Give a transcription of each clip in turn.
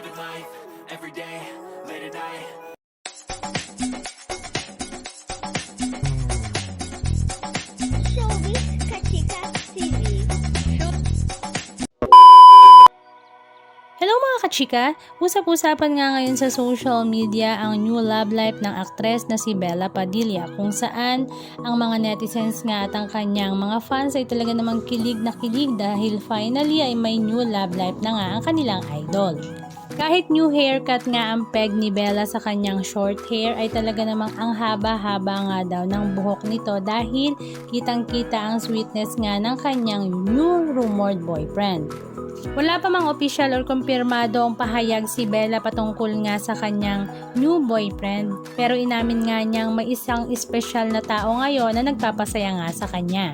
living life, every day, late at night. Showbiz Kachika TV. Hello mga kachika! Usap-usapan nga ngayon sa social media ang new love life ng aktres na si Bella Padilla, kung saan ang mga netizens nga at ang kanyang mga fans ay talaga namang kilig na kilig dahil finally ay may new love life na nga ang kanilang idol. Kahit new haircut nga ang peg ni Bella sa kanyang short hair ay talaga namang ang haba-haba nga daw ng buhok nito dahil kitang-kita ang sweetness nga ng kanyang new rumored boyfriend. Wala pa mang official or kumpirmado ang pahayag si Bella patungkol nga sa kanyang new boyfriend, pero inamin nga niyang may isang espesyal na tao ngayon na nagpapasaya nga sa kanya.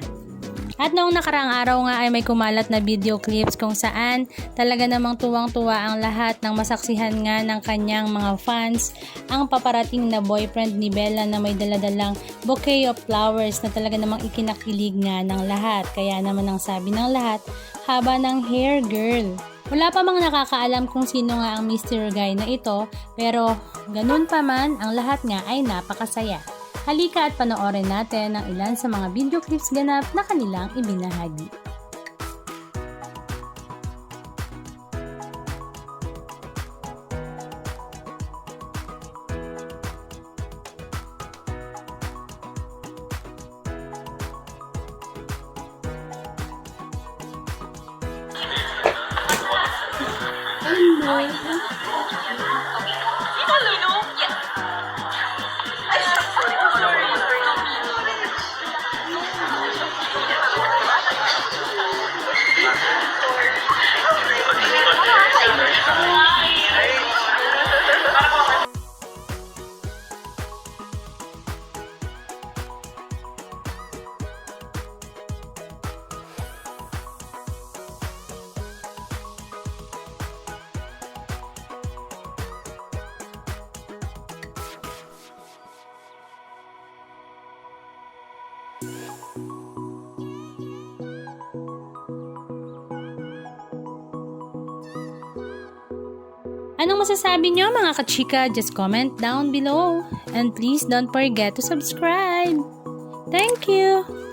At noong nakaraang araw nga ay may kumalat na video clips kung saan talaga namang tuwang-tuwa ang lahat ng masaksihan nga ng kanyang mga fans ang paparating na boyfriend ni Bella na may daladalang bouquet of flowers na talaga namang ikinakilig nga ng lahat. Kaya naman ang sabi ng lahat, haba ng hair girl. Wala pa mang nakakaalam kung sino nga ang mystery guy na ito, pero ganun pa man ang lahat nga ay napakasaya. Halika at panoorin natin ang ilan sa mga video clips ganap na kanilang ibinahagi. Anong masasabi nyo mga kachika? Just comment down below. And please don't forget to subscribe. Thank you!